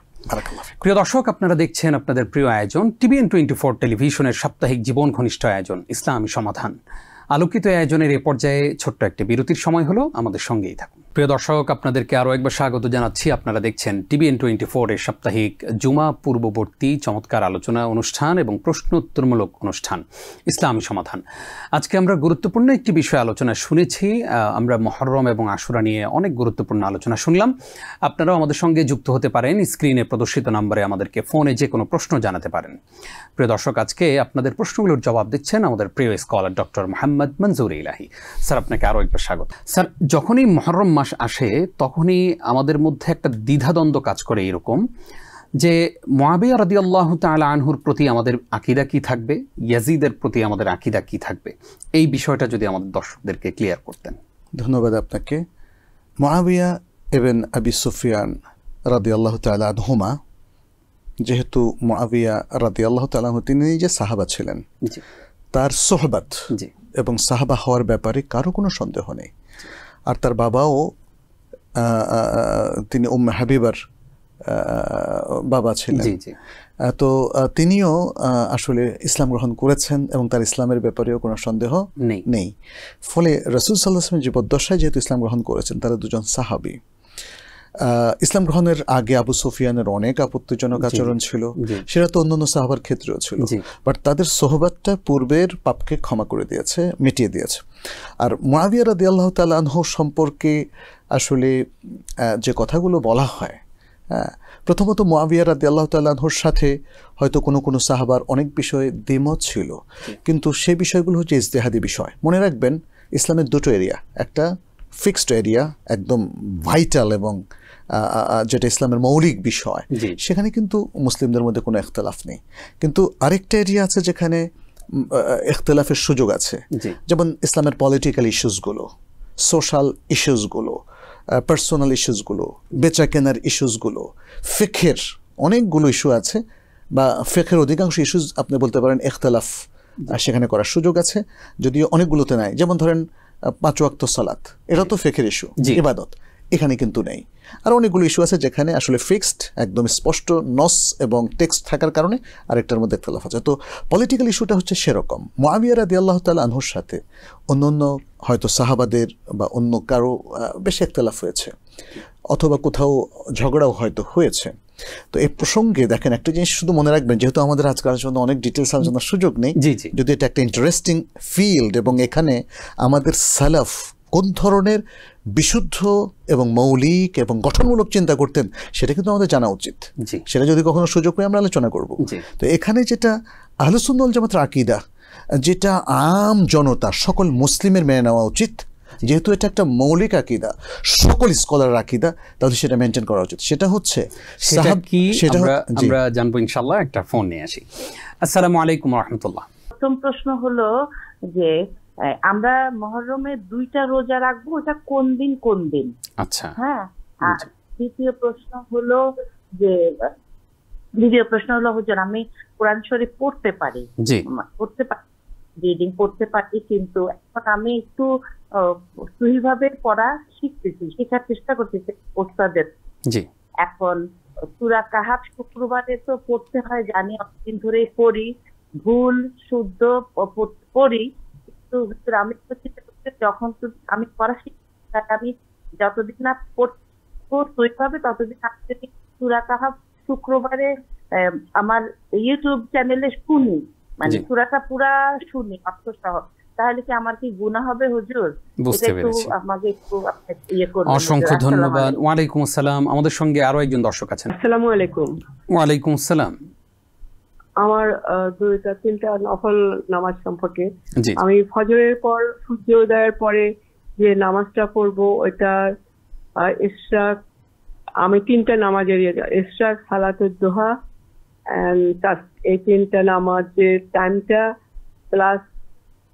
S1: প্রিয় দর্শক, আপনারা দেখছেন আপনাদের প্রিয় আয়োজন TVN 24 টেলিভিশনের সাপ্তাহিক জীবন ঘনিষ্ঠ আয়োজন ইসলামী সমাধান। আলোকিত আয়োজনের এ পর্যায়ে ছোট্ট একটি বিরতির সময় হলো, আমাদের সঙ্গেই থাকুন। প্রিয় দর্শক, আপনাদেরকে আরও একবার স্বাগত জানাচ্ছি। আপনারা দেখছেন TVN 24 এর সাপ্তাহিক জুমা পূর্ববর্তী চমৎকার আলোচনা অনুষ্ঠান এবং প্রশ্ন উত্তরমূলক অনুষ্ঠান ইসলামী সমাধান। আজকে আমরা গুরুত্বপূর্ণ একটি বিষয় আলোচনা শুনেছি। আমরা মুহররম এবং আশুরা নিয়ে অনেক গুরুত্বপূর্ণ আলোচনা শুনলাম। আপনারাও আমাদের সঙ্গে যুক্ত হতে পারেন, স্ক্রিনে প্রদর্শিত নম্বরে আমাদেরকে ফোনে যে কোনো প্রশ্ন জানাতে পারেন। প্রিয় দর্শক, আজকে আপনাদের প্রশ্নগুলোর জবাব দিচ্ছেন আমাদের প্রিয় স্কলার ডক্টর মোহাম্মদ মনজুর ইলাহি। স্যার, আপনাকে আরও একবার স্বাগত। স্যার, যখনই মুহররম মাস আসে তখনই আমাদের মধ্যে একটা দ্বিধাদ্বন্দ্ব কাজ করে, এরকম যে মুআবিয়া রাদিয়াল্লাহু তাআলা আনহুর প্রতি আমাদের আকীদা কি থাকবে, ইয়াজিদের প্রতি আমাদের আকীদা কি থাকবে, এই বিষয়টা যদি আমাদের দর্শকদেরকে ক্লিয়ার করতেন।
S2: ধন্যবাদ আপনাকে। মুআবিয়া ইবন আবি সুফিয়ান রাদিয়াল্লাহু তাআলা আনহুমা, যেহেতু মুআবিয়া রাদিয়াল্লাহু তাআলা আনহু তিনি নিজে সাহাবা ছিলেন, তার সোহবত এবং সাহাবা হওয়ার ব্যাপারে কারো কোনো সন্দেহ নেই। আর তার বাবাও তিনি উম্মে হাবিবার বাবা ছিলেন।
S1: জি জি।
S2: তো তিনিও আসলে ইসলাম গ্রহণ করেছেন এবং তার ইসলামের ব্যাপারেও কোনো সন্দেহ নেই। ফলে রাসূল সাল্লাল্লাহু আলাইহি ওয়াসাল্লাম জীবদ্দশায় যেহেতু ইসলাম গ্রহণ করেছেন, তারা দুজন সাহাবী। ইসলাম গ্রহণের আগে আবু সুফিয়ানের অনেক আপত্তিজনক আচরণ ছিল, সেটা তো অন্যান্য সাহাবার ক্ষেত্রেও ছিল, বাট তাদের সোহবাতটা পূর্বের পাপকে ক্ষমা করে দিয়েছে, মিটিয়ে দিয়েছে। আর মুআবিয়া রাদিয়াল্লাহু তাআলা আনহু সম্পর্কে আসলে যে কথাগুলো বলা হয়, প্রথমত মুআবিয়া রাদিয়াল্লাহু তাআলা আনহুর সাথে হয়তো কোনো সাহাবার অনেক বিষয়ে দ্বিমত ছিল, কিন্তু সেই বিষয়গুলো হচ্ছে ইজতিহাদি বিষয়। মনে রাখবেন, ইসলামের দুটো এরিয়া, একটা ফিক্সড এরিয়া একদম ভাইটাল এবং যেটা ইসলামের মৌলিক বিষয়, সেখানে কিন্তু মুসলিমদের মধ্যে কোনো ইখতিলাফ নেই। কিন্তু আরেকটা এরিয়া আছে যেখানে ইখতিলাফের সুযোগ আছে, যেমন ইসলামের পলিটিক্যাল ইস্যুসগুলো, সোশ্যাল ইস্যুসগুলো, পার্সোনাল ইস্যুসগুলো, বেচা কেনার ইস্যুসগুলো, ফিকহের অনেকগুলো ইস্যু আছে, বা ফিকহের অধিকাংশ ইস্যুস আপনি বলতে পারেন ইখতিলাফ সেখানে করার সুযোগ আছে, যদিও অনেকগুলোতে নাই। যেমন ধরেন 5 ওয়াক্ত সালাত, এটা তো ফিকহের ইস্যু, ইবাদত, এখানে কিন্তু নেই। আর অনেকগুলো ইস্যু আছে যেখানে আসলে ফিক্সড, একদম স্পষ্ট নস এবং টেক্সট থাকার কারণে আরেকটার মধ্যে ইখতিলাফ আছে। তো পলিটিক্যাল ইস্যুটা হচ্ছে সেরকম। মুআবিয়া রাদিয়াল্লাহু তাআলা আনহুর সাথে অন্য হয়তো সাহাবাদের বা অন্য কারো বেশি ইখতিলাফ হয়েছে, অথবা কোথাও ঝগড়াও হয়তো হয়েছে। তো এই প্রসঙ্গে দেখেন, একটা জিনিস শুধু মনে রাখবেন, যেহেতু আমাদের আজকের জন্য অনেক ডিটেলস আলোচনার সুযোগ নেই, যদি এটা একটা ইন্টারেস্টিং ফিল্ড এবং এখানে আমাদের সালাফ কোন ধরনের বিশুদ্ধ এবং মৌলিক এবং গঠনমূলক চিন্তা করতেন সেটা কিন্তু আমাদের জানা উচিত। সেটা যদি কখনো সুযোগ পাই আমরা আলোচনা করব। তো এখানে যেটা আহলুস সুন্নাহ ওয়াল জামাতের আকীদা, যেটা আম জনতা সকল মুসলিমের মেনে নেওয়া উচিত, যেহেতু এটা একটা মৌলিক আকীদা, সকল স্কলার আকীদা, তাহলে সেটা মেনটেন করা উচিত। সেটা হচ্ছে
S1: আমরা জানবো ইনশাআল্লাহ। একটা ফোন নিয়ে আসি। আসসালামু আলাইকুম ওয়া রাহমাতুল্লাহ।
S3: প্রথম প্রশ্ন হলো যে আমরা মুহররমে 2টা রোজা রাখবো, ওটা কোন দিন? আচ্ছা, হ্যাঁ। আর দ্বিতীয় প্রশ্ন হলো হুজুর, আমি কোরআন শরীফ পড়তে পারি, রিডিং পড়তে পারি, কিন্তু এখন আমি একটু সহিভাবে পড়া শেখার চেষ্টা করতেছি ওস্তাদের। এখন সূরা কাহাফ শুক্রবারে তো পড়তে হয়, জানি, অনেকদিন ধরেই পড়ি, ভুল শুদ্ধ পড়ি, কিন্তু আমি যখন আমি পড়া শিখি, আমি যতদিন না পড়তে ততদিন আমি সূরা কাহাফ শুক্রবারে আমার ইউটিউব চ্যানেলে শুনি, মানে সূরাটা পুরা শুনি অর্থ সহ, তাহলে কি আমার কি গুনাহ হবে হুজুর?
S1: বুঝতে পেরেছি, আমাকে একটু ইয়ে করবেন। অসংখ্য ধন্যবাদ। ওয়া আলাইকুম আসসালাম। আমাদের সঙ্গে আরো একজন দর্শক আছেন।
S4: আসসালামু আলাইকুম।
S1: ওয়া আলাইকুম আসসালাম।
S4: আমার 2-3টা নফল নামাজ সম্পর্কে, আমি ফজরের পর সূর্যোদয়ের পরে যে নামাজটা পড়বো, ওইটা ইশরাক, আমি 3টা নামাজের ইশরাক, সালাতুদ দুহা এন্ড এই 3টা নামাজের টাইমটা প্লাস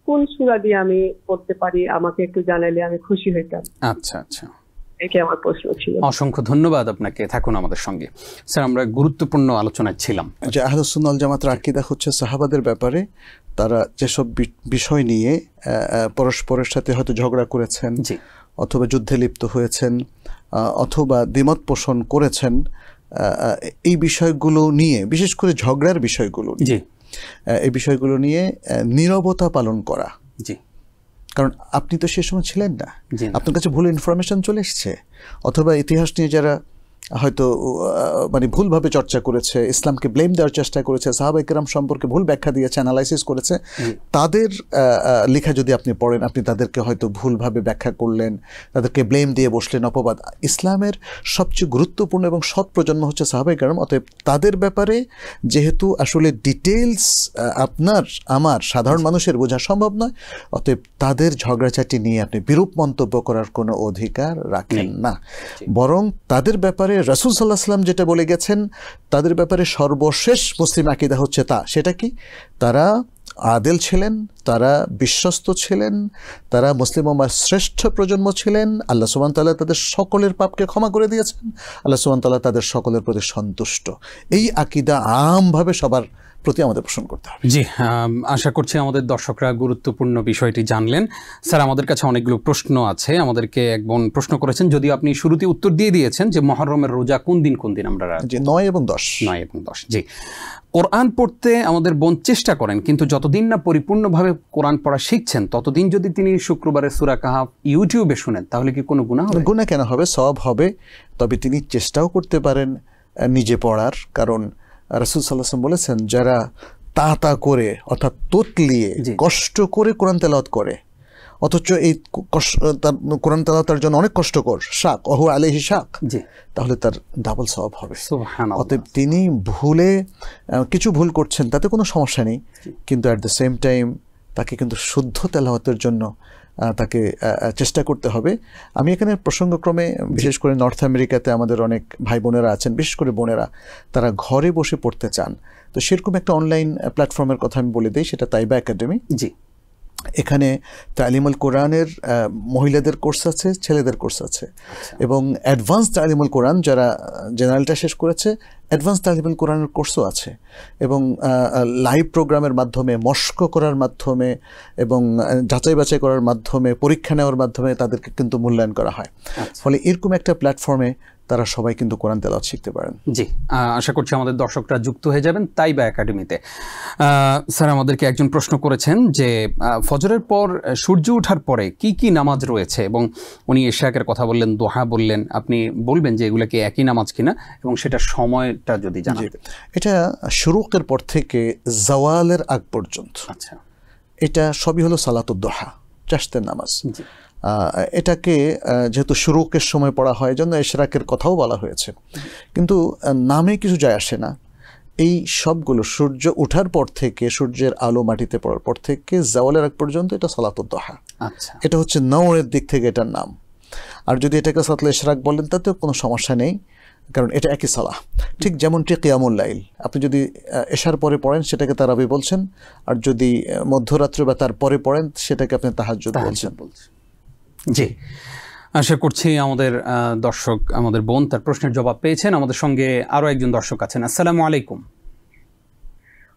S4: কোন সূরা দিয়ে আমি পড়তে পারি, আমাকে একটু জানালে আমি খুশি হইতাম।
S1: আচ্ছা আচ্ছা,
S4: এটা আমার প্রশ্ন ছিল।
S1: অসংখ্য ধন্যবাদ আপনাকে, থাকুন আমাদের সঙ্গে। স্যার, আমরা গুরুত্বপূর্ণ আলোচনায় ছিলাম
S2: যে আহলুস সুন্নাহ ওয়াল জামাতের আকীদা হচ্ছে সাহাবাদের ব্যাপারে তারা যেসব বিষয় নিয়ে পরস্পরের সাথে হয়তো ঝগড়া করেছেন, অথবা যুদ্ধে লিপ্ত হয়েছেন, অথবা দ্বিমত পোষণ করেছেন, এই বিষয়গুলো নিয়ে, বিশেষ করে ঝগড়ার বিষয়গুলো, এই বিষয়গুলো নিয়ে নীরবতা পালন করা। কারণ আপনি তো সে সময় ছিলেন না, আপনার কাছে ভুল ইনফরমেশন চলে এসছে, অথবা ইতিহাস নিয়ে যারা হয়তো মানে ভুলভাবে চর্চা করেছে, ইসলামকে ব্লেম দেওয়ার চেষ্টা করেছে, সাহাবায়ে কেরাম সম্পর্কে ভুল ব্যাখ্যা দিয়েছে, অ্যানালাইসিস করেছে, তাদের লেখা যদি আপনি পড়েন, আপনি তাদেরকে হয়তো ভুলভাবে ব্যাখ্যা করলেন, তাদেরকে ব্লেম দিয়ে বসলেন, অপবাদ। ইসলামের সবচেয়ে গুরুত্বপূর্ণ এবং সৎ প্রজন্ম হচ্ছে সাহাবায়ে কেরাম। অতএব তাদের ব্যাপারে যেহেতু আসলে ডিটেলস আপনার আমার সাধারণ মানুষের বোঝা সম্ভব নয়, অতএব তাদের ঝগড়াঝাটি নিয়ে আপনি বিরূপ মন্তব্য করার কোনো অধিকার রাখেন না, বরং তাদের ব্যাপারে রাসূল সাল্লাল্লাহু আলাইহি ওয়াসাল্লাম যেটা বলে গেছেন, তাদের ব্যাপারে সর্বশেষ মুসলিম আকীদা হচ্ছে সেটা কি? তারা আদেল ছিলেন, তারা বিশ্বস্ত ছিলেন, তারা মুসলিম উম্মাহর শ্রেষ্ঠ প্রজন্ম ছিলেন। আল্লাহ সুবহানাহু ওয়া তাআলা তাদের সকলের পাপকে ক্ষমা করে দিয়েছেন, আল্লাহ সুবহানাহু ওয়া তাআলা তাদের সকলের প্রতি সন্তুষ্ট। এই আকীদা আমভাবে সবার প্রতি আমাদের পোষণ করতে হবে।
S1: জি, আশা করছি আমাদের দর্শকরা গুরুত্বপূর্ণ বিষয়টি জানলেন। স্যার, আমাদের কাছে অনেকগুলো প্রশ্ন আছে। আমাদেরকে এক বোন প্রশ্ন করেছেন, যদিও আপনি শুরুতে উত্তর দিয়ে দিয়েছেন, যে মুহররমের রোজা কোন দিন আমরা রাখব?
S2: 9 এবং 10।
S1: 9 এবং 10। জি, কোরআন পড়তে আমাদের বোন চেষ্টা করেন, কিন্তু যতদিন না পরিপূর্ণভাবে কোরআন পড়া শিখছেন ততদিন যদি তিনি শুক্রবারে সূরা কাহাফ ইউটিউবে শুনেন, তাহলে কি কোনো গুনাহ হবে?
S2: গুনাহ কেন হবে? সওয়াব হবে। তবে তিনি চেষ্টাও করতে পারেন নিজে পড়ার, কারণ রাসূল সাল্লাল্লাহু আলাইহি ওয়াসাল্লাম বলেছেন, যারা তা করে অর্থাৎ তোতলিয়ে কষ্ট করে কোরআন তেলাওয়াত করে, অথচ এই কোরআন তেলাওয়াতের জন্য অনেক কষ্টকর, শাক ওহু আলাইহি শাক, তাহলে তার ডাবল সওয়াব হবে।
S1: সুবহানাল্লাহ।
S2: অতএব তিনি ভুলে কিছু ভুল করছেন, তাতে কোনো সমস্যা নেই, কিন্তু অ্যাট দ্য সেম টাইম তাকে কিন্তু শুদ্ধ তেলাওয়াতের জন্য তাকে চেষ্টা করতে হবে। আমি এখানে প্রসঙ্গক্রমে বিশেষ করে নর্থ আমেরিকাতে আমাদের অনেক ভাই বোনেরা আছেন, বিশেষ করে বোনেরা, তারা ঘরে বসে পড়তে চান। তো সেরকম একটা অনলাইন প্ল্যাটফর্মের কথা আমি বলে দিই, সেটা তাইবা একাডেমি।
S1: জি,
S2: এখানে তালিমুল কোরআনের মহিলাদের কোর্স আছে, ছেলেদের কোর্স আছে, এবং অ্যাডভান্স তালিমুল কোরআন, যারা জেনারেলটা শেষ করেছে, অ্যাডভান্স তালিমুল কোরআনের কোর্সও আছে, এবং লাইভ প্রোগ্রামের মাধ্যমে, মস্ক করার মাধ্যমে এবং যাচাই বাছাই করার মাধ্যমে, পরীক্ষা নেওয়ার মাধ্যমে তাদেরকে কিন্তু মূল্যায়ন করা হয়। ফলে এরকম একটা প্ল্যাটফর্মে তারা সবাই কিন্তু কোরআন তেলাওয়াত শিখতে পারেন।
S1: জি, আশা করছি আমাদের দর্শকরা যুক্ত হয়ে যাবেন তাইবা একাডেমিতে। স্যার, আমাদেরকে একজন প্রশ্ন করেছেন যে ফজরের পর সূর্য ওঠার পরে কি কি নামাজ রয়েছে, এবং উনি ইশরাকের কথা বললেন, দোহা বললেন, আপনি বলবেন যে এগুলো কি একই নামাজ কিনা এবং সেটার সময়টা যদি জানাতেন।
S2: এটা শুরুকের পর থেকে জাওয়ালের আগ পর্যন্ত,
S1: আচ্ছা,
S2: এটা সবই হলো সালাতুদ দোহা, চাষতের নামাজ। এটাকে যেহেতু শুরুকের সময় পড়া হয়, জন্য ইশরাকের কথাও বলা হয়েছে, কিন্তু নামে কিছু যায় আসে না। এই সবগুলো সূর্য ওঠার পর থেকে, সূর্যের আলো মাটিতে পড়ার পর থেকে জাওয়ালের আগ পর্যন্ত এটা সালাতুদ দোহা।
S1: আচ্ছা,
S2: এটা হচ্ছে নওরের দিক থেকে এটার নাম। আর যদি এটাকে সালাতুল ইশরাক বলেন তাতেও কোনো সমস্যা নেই, কারণ এটা একই সালাহ। ঠিক যেমনটি কিয়ামুল লাইল, আপনি যদি এশার পরে পড়েন সেটাকে তারাবি বলছেন, আর যদি মধ্যরাত্রে বা তার পরে পড়েন সেটাকে আপনি তাহাজ্জুদ বলছেন।
S1: জি, আশা করছি আমাদের দর্শক, আমাদের বোন তার প্রশ্নের জবাব পেয়েছেন। আমাদের সঙ্গে আরো একজন দর্শক আছেন। আসসালামু আলাইকুম।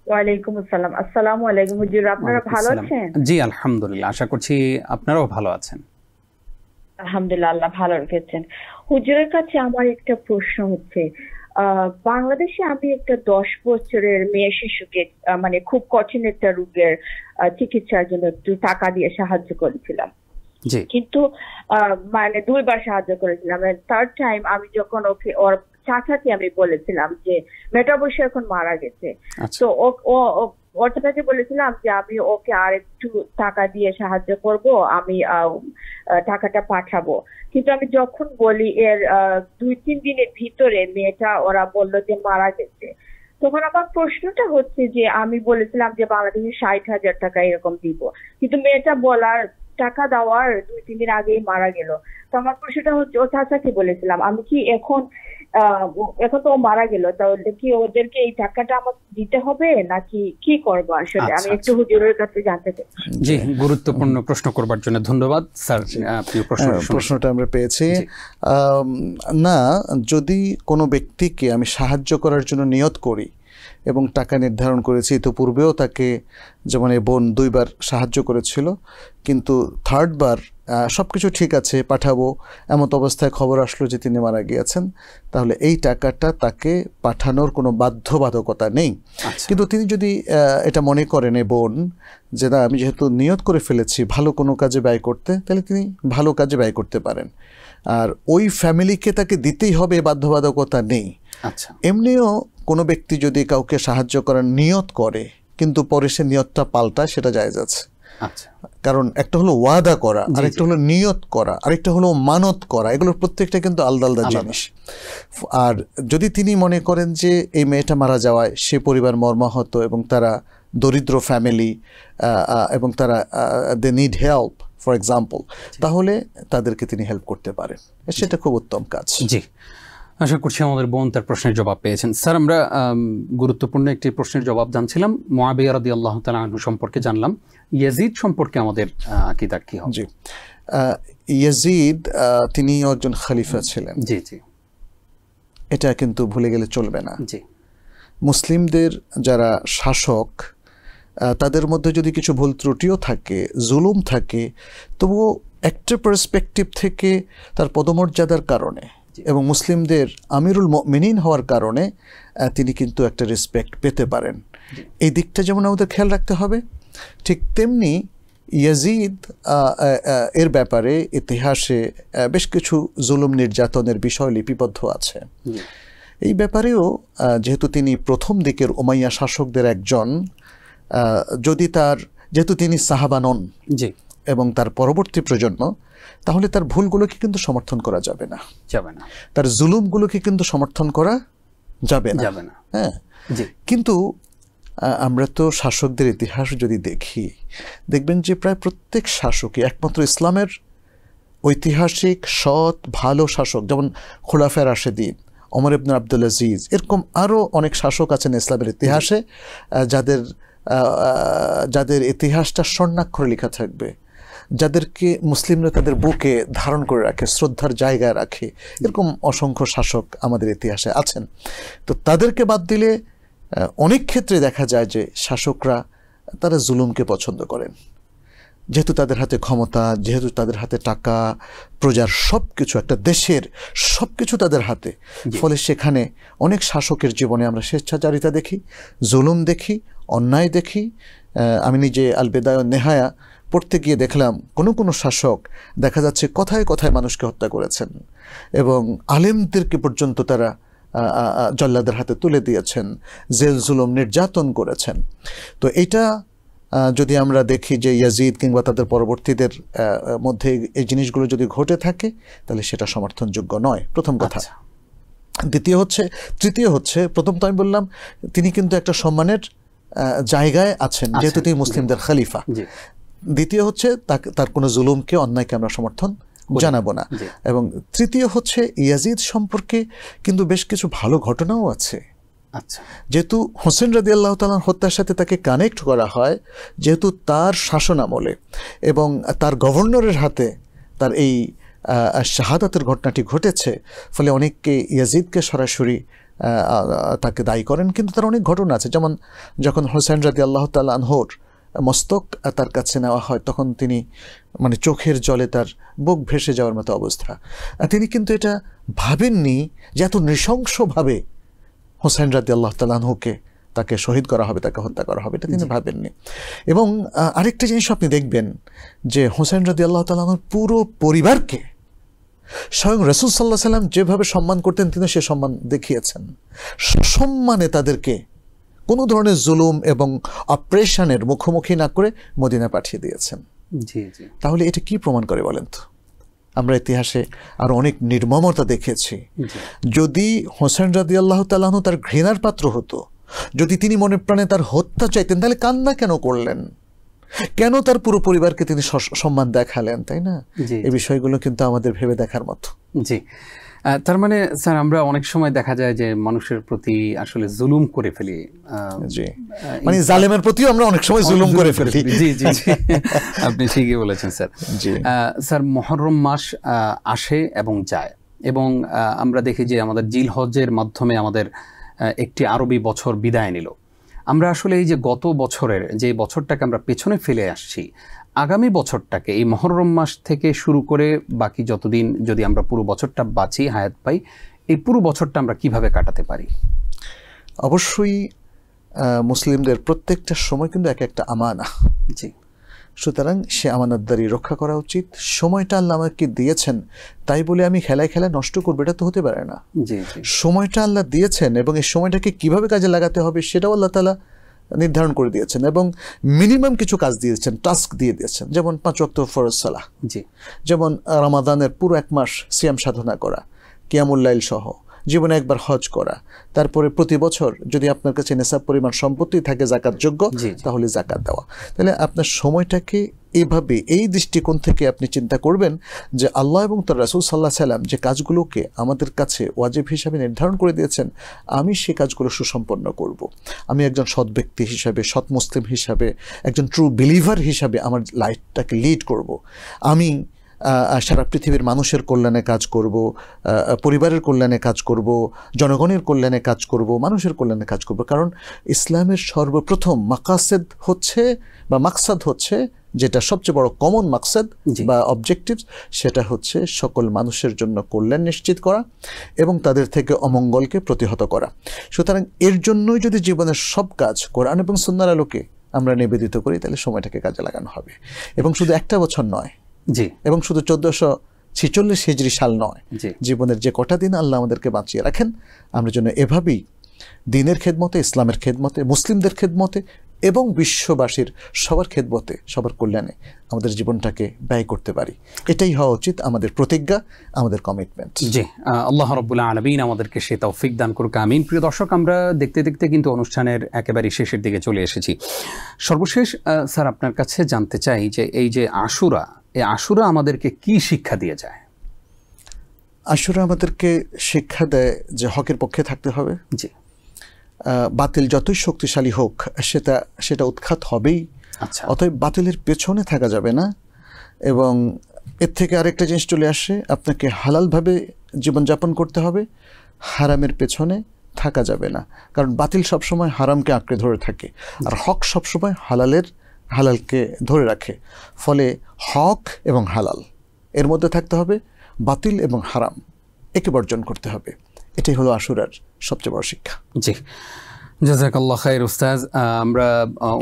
S5: ওয়ালাইকুম আসসালাম। আসসালামু আলাইকুম হুজুর, আপনারা ভালো আছেন?
S1: জি, আলহামদুলিল্লাহ, আশা করছি আপনারাও ভালো আছেন।
S5: আলহামদুলিল্লাহ, আল্লাহ ভালো রেখেছেন। হুজুরের কাছে আমার একটা প্রশ্ন হচ্ছে, বাংলাদেশে আমি একটা 10 বছরের মেয়ে শিশুকে মানে খুব কঠিন একটা রোগের চিকিৎসার জন্য একটু টাকা দিয়ে সাহায্য করেছিলাম, কিন্তু মানে 2 বার সাহায্য করেছিলাম। থার্ড টাইম আমি যখন ওকে, ওর চাচাকে আমি বলেছিলাম যে মেয়েটা অবশ্যই এখন মারা গেছে, তো ওর চাচাকে বলেছিলাম যে আমি ওকে আর একটু টাকা দিয়ে সাহায্য করব, আমি টাকাটা পাঠাবো। কিন্তু আমি যখন বলি এর 2-3 দিনের ভিতরে মেয়েটা, ওরা বললো যে মারা গেছে। তখন আমার প্রশ্নটা হচ্ছে যে আমি বলেছিলাম যে বাংলাদেশে 60,000 টাকা এরকম দিব, কিন্তু মেয়েটা বলার টাকা দেওয়ার 2-3 দিন আগেই মারা গেল। তো আমার প্রশ্নটা হচ্ছে, ও চাচাকে বলেছিলাম আমি কি এখন তো ও মারা গেল, তাহলে কি ওদেরকে এই টাকাটা আমাকে দিতে হবে নাকি কি করবো? আসলে আমি একটু হুজুরের কাছে জানতে চাই।
S1: জি, গুরুত্বপূর্ণ প্রশ্ন করবার জন্য ধন্যবাদ স্যার।
S2: প্রশ্নটা আমরা পেয়েছি। না, যদি কোনো ব্যক্তিকে আমি সাহায্য করার জন্য নিয়ত করি এবং টাকা নির্ধারণ করেছি, তো পূর্বেও তাকে, যেমন এই বোন 2 বার সাহায্য করেছিল, কিন্তু থার্ড বার সব কিছু ঠিক আছে, পাঠাবো, এমত অবস্থায় খবর আসলো যে তিনি মারা গিয়েছেন, তাহলে এই টাকাটা তাকে পাঠানোর কোনো বাধ্যবাধকতা নেই। কিন্তু তিনি যদি এটা মনে করেন, এই বোন, যে না, আমি যেহেতু নিয়ত করে ফেলেছি ভালো কোনো কাজে ব্যয় করতে, তাহলে তিনি ভালো কাজে ব্যয় করতে পারেন। আর ওই ফ্যামিলিকে তাকে দিতেই হবে বাধ্যবাধকতা নেই। এমনিও কোনো ব্যক্তি যদি কাউকে সাহায্য করার নিয়ত করে কিন্তু পরে সে নিয়তটা পাল্টায়, সেটা জায়েজ আছে। কারণ একটা হলো ওয়াদা করা, আরেকটা হলো নিয়ত করা, আরেকটা হলো মানত করা, এগুলোর প্রত্যেকটা কিন্তু আলাদা আলাদা জিনিস। আর যদি তিনি মনে করেন যে এই মেয়েটা মারা যাওয়ায় সে পরিবার মর্মাহত এবং তারা দরিদ্র ফ্যামিলি এবং তারা they need help for example, তাহলে তাদেরকে তিনি হেল্প করতে পারেন, সেটা খুব উত্তম কাজ।
S1: জি, আশা করছি আমাদের বোন তার প্রশ্নের জবাব পেয়েছেন। স্যার, আমরা গুরুত্বপূর্ণ একটি প্রশ্নের জবাব জানছিলাম, মুআবিয়া রাদিয়াল্লাহু তাআলা আনহু সম্পর্কে জানলাম। ইয়াজিদ সম্পর্কে আমাদের আকীদা কি হবে?
S2: জি, ইয়াজিদ তিনিও একজন খলিফা ছিলেন।
S1: জি জি,
S2: এটা কিন্তু ভুলে গেলে চলবে না।
S1: জি,
S2: মুসলিমদের যারা শাসক তাদের মধ্যে যদি কিছু ভুল ত্রুটিও থাকে, জুলুম থাকে, তবুও একটা পার্সপেক্টিভ থেকে তার পদমর্যাদার কারণে এবং মুসলিমদের আমিরুল মুমিনিন হওয়ার কারণে তিনি কিন্তু একটা রেসপেক্ট পেতে পারেন। এই দিকটা যেমন আমাদের খেয়াল রাখতে হবে, ঠিক তেমনি ইয়াজিদ এর ব্যাপারে ইতিহাসে বেশ কিছু জুলুম নির্যাতনের বিষয় লিপিবদ্ধ আছে। এই ব্যাপারেও যেহেতু তিনি প্রথম দিকের উমাইয়া শাসকদের একজন, যেহেতু তিনি সাহাবা নন এবং তার পরবর্তী প্রজন্ম, তাহলে তার ভুলগুলোকে কিন্তু সমর্থন করা যাবে না, তার জুলুমগুলোকে কিন্তু সমর্থন করা যাবে না। হ্যাঁ, কিন্তু আমরা তো শাসকদের ইতিহাস যদি দেখি, দেখবেন যে প্রায় প্রত্যেক শাসকই একমাত্র ইসলামের ঐতিহাসিক সৎ ভালো শাসক, যেমন খোলাফায়ে রাশেদিন, ওমর ইবনে আব্দুল আজিজ, এরকম আরও অনেক শাসক আছেন ইসলামের ইতিহাসে যাদের ইতিহাসটা স্বর্ণাক্ষরে লেখা থাকবে, যাদেরকে মুসলিমরা তাদের বুকে ধারণ করে রাখে, শ্রদ্ধার জায়গায় রাখে। এরকম অসংখ্য শাসক আমাদের ইতিহাসে আছেন। তো তাদেরকে বাদ দিলে অনেক ক্ষেত্রে দেখা যায় যে শাসকরা তারা জুলুমকে পছন্দ করেন, যেহেতু তাদের হাতে ক্ষমতা, যেহেতু তাদের হাতে টাকা, প্রজার সব কিছু, একটা দেশের সব কিছু তাদের হাতে। ফলে সেখানে অনেক শাসকের জীবনে আমরা স্বেচ্ছাচারিতা দেখি, জুলুম দেখি, অন্যায় দেখি। আমি নিজে আল বিদায়া ওয়ান নিহায়া পড়তে গিয়ে দেখলাম কোনো শাসক দেখা যাচ্ছে কথায় কথায় মানুষকে হত্যা করেছেন এবং আলেমদেরকে পর্যন্ত তারা জল্লাদের হাতে তুলে দিয়েছেন, জেল জুলুম নির্যাতন করেছেন। তো এটা যদি আমরা দেখি যে ইয়াজিদ কিংবা তাদের পরবর্তীদের মধ্যে এই জিনিসগুলো যদি ঘটে থাকে, তাহলে সেটা সমর্থনযোগ্য নয়, প্রথম কথা। তৃতীয় হচ্ছে প্রথম তো আমি বললাম তিনি কিন্তু একটা সম্মানের জায়গায় আছেন, যেহেতু তিনি মুসলিমদের খলিফা। দ্বিতীয় হচ্ছে তার কোনো জুলুমকে, অন্যায়কে আমরা সমর্থন জানাবো না। এবং তৃতীয় হচ্ছে ইয়াজিদ সম্পর্কে কিন্তু বেশ কিছু ভালো ঘটনাও আছে। যেহেতু হোসেন রাদিয়াল্লাহু তাআলা হত্যার সাথে তাকে কানেক্ট করা হয়, যেহেতু তার শাসন আমলে এবং তার গভর্নরের হাতে তার এই শাহাদাতের ঘটনাটি ঘটেছে, ফলে অনেককে ইয়াজিদকে সরাসরি তাকে দায়ী করেন। কিন্তু তার অনেক ঘটনা আছে, যেমন যখন হোসেন রাদিয়াল্লাহু তাআলা আনহুর মস্তক তার কাছে নেওয়া হয়, তখন তিনি মানে চোখের জলে তার বুক ভেসে যাওয়ার মতো অবস্থা। তিনি কিন্তু এটা ভাবেননি যে এত নৃশংসভাবে হোসেন রাদিয়াল্লাহু তাআলা আনহুকে তাকে শহীদ করা হবে, তাকে হত্যা করা হবে, এটা তিনি ভাবেননি। এবং আরেকটা জিনিস আপনি দেখবেন যে হোসেন রাদিয়াল্লাহু তাআলা আনহুর পুরো পরিবারকে স্বয়ং রাসূল সাল্লাল্লাহু আলাইহি ওয়াসাল্লাম যেভাবে সম্মান করতেন তিনি সে সম্মান দেখিয়েছেন। সম্মানে তাদেরকে কোনো ধরনের জুলুম এবং অপারেশনের মুখোমুখি না করে মদিনা পাঠিয়ে দিয়েছেন। তাহলে এটা কি প্রমাণ করে বলেন তো? আমরা ইতিহাসে আর অনেক নির্মমতা দেখেছি। যদি হোসেন রাদিয়াল্লাহু তাআলা আনহু তার ঘৃণার পাত্র হতো, যদি তিনি মনে প্রাণে তার হত্যা চাইতেন, তাহলে কান্না কেন করলেন? কেন তার পুরো পরিবারকে তিনি সম্মান দেখালেন, তাই না? এই বিষয়গুলো কিন্তু আমাদের ভেবে দেখার মতো।
S1: জি, তার মানে স্যার আমরা অনেক সময় দেখা যায় যে মানুষের প্রতি আসলে জুলুম করে ফেলি,
S2: মানে জালেমের প্রতিও আমরা অনেক সময় জুলুম করে ফেলি।
S1: জি জি জি, আপনি ঠিকই বলেছেন স্যার। স্যার মুহররম মাস আসে এবং যায়, এবং আমরা দেখি যে আমাদের জিলহজ্জের মাধ্যমে আমাদের একটি আরবি বছর বিদায় নিল। আমরা আসলে এই যে গত বছরের যে বছরটাকে আমরা পেছনে ফেলে আসছি, আগামী বছরটাকে এই মুহররম মাস থেকে শুরু করে বাকি যতদিন যদি আমরা পুরো বছরটা বাঁচি, হায়াত পাই, এই পুরো বছরটা আমরা কিভাবে কাটাতে পারি?
S2: অবশ্যই মুসলিমদের প্রত্যেকটা সময় কিন্তু এক একটা আমানা।
S1: জি,
S2: সুতরাং সে আমানতদারি রক্ষা করা উচিত। সময়টা আল্লাহ আমাকে দিয়েছেন, তাই বলে আমি খেলায় খেলায় নষ্ট করবো, এটা তো হতে পারে না। সময়টা আল্লাহ দিয়েছেন এবং এই সময়টাকে কিভাবে কাজে লাগাতে হবে সেটাও আল্লাহ তাআলা নির্ধারণ করে দিয়েছেন এবং মিনিমাম কিছু কাজ দিয়েছেন, টাস্ক দিয়ে দিয়েছেন। যেমন 5 ওয়াক্ত ফরজ সালাহ, যেমন রমাদানের পুরো 1 মাস সিয়াম সাধনা করা, কিয়ামুল লাইল সহ, জীবনে একবার হজ করা, তারপরে প্রতি বছর যদি আপনার কাছে নেশাব পরিমাণ সম্পত্তি থাকে যাকাত যোগ্য, তাহলে যাকাত দেওয়া। তাহলে আপনার সময়টাকে এইভাবে এই দৃষ্টিকোণ থেকে আপনি চিন্তা করবেন যে আল্লাহ এবং তার রাসূল সাল্লাল্লাহু আলাইহি সাল্লাম যে কাজগুলোকে আমাদের কাছে ওয়াজিব হিসাবে নির্ধারণ করে দিয়েছেন, আমি সেই কাজগুলো সুসম্পন্ন করব। আমি একজন সৎ ব্যক্তি হিসাবে, সৎ মুসলিম হিসাবে, একজন ট্রু বিলিভার হিসাবে আমার লাইফটাকে লিড করব। আমি সারা পৃথিবীর মানুষের কল্যাণে কাজ করব, পরিবারের কল্যাণে কাজ করব, জনগণের কল্যাণে কাজ করব, মানুষের কল্যাণে কাজ করব। কারণ ইসলামের সর্বপ্রথম মাকাসেদ হচ্ছে বা মাকসাদ হচ্ছে, যেটা সবচেয়ে বড় কমন মাকসাদ বা অবজেক্টিভ, সেটা হচ্ছে সকল মানুষের জন্য কল্যাণ নিশ্চিত করা এবং তাদের থেকে অমঙ্গলকে প্রতিহত করা। সুতরাং এর জন্যই যদি জীবনের সব কাজ কোরআন এবং সুন্নাহর আলোকে আমরা নিবেদিত করি, তাহলে সময়টাকে কাজে লাগানো হবে। এবং শুধু একটা বছর নয়, এবং শুধু 1446 হিজরি সাল নয়, জীবনের যে কটা দিন আল্লাহ আমাদেরকে বাঁচিয়ে রাখেন, আমরা যেন এভাবেই দ্বীনের খেদমতে, ইসলামের খেদমতে, মুসলিমদের খেদমতে এবং বিশ্ববাসীর সবার খেদমতে, সবার কল্যাণে আমাদের জীবনটাকে ব্যয় করতে পারি। এটাই হওয়া উচিত আমাদের প্রতিজ্ঞা, আমাদের কমিটমেন্ট।
S1: জি, আল্লাহ রাব্বুল আলামিন আমাদেরকে সে তৌফিক দান করুক, আমিন। প্রিয় দর্শক, আমরা দেখতে দেখতে কিন্তু অনুষ্ঠানের একেবারে শেষের দিকে চলে এসেছি। সর্বশেষ স্যার, আপনার কাছে জানতে চাই যে এই যে আশুরা, এই আশুরা আমাদেরকে কি শিক্ষা দিয়ে যায়?
S2: আশুরা আমাদেরকে শিক্ষা দেয় যে হকের পক্ষে থাকতে হবে।
S1: জি,
S2: বাতিল যতই শক্তিশালী হোক সেটা উৎখাত হবেই।
S1: আচ্ছা,
S2: অতএব বাতিলের পেছনে থাকা যাবে না। এবং এর থেকে আরেকটা জিনিস চলে আসে, আপনাকে হালালভাবে জীবনযাপন করতে হবে, হারামের পেছনে থাকা যাবে না। কারণ বাতিল সবসময় হারামকে আঁকড়ে ধরে থাকে, আর হক সবসময় হালালকে ধরে রাখে। ফলে হক এবং হালাল এর মধ্যে থাকতে হবে, বাতিল এবং হারাম একে বর্জন করতে হবে। এটাই হলো আশুরার সবচেয়ে বড় শিক্ষা।
S1: জি, জাযাকাল্লাহ খাইর উস্তাজ। আমরা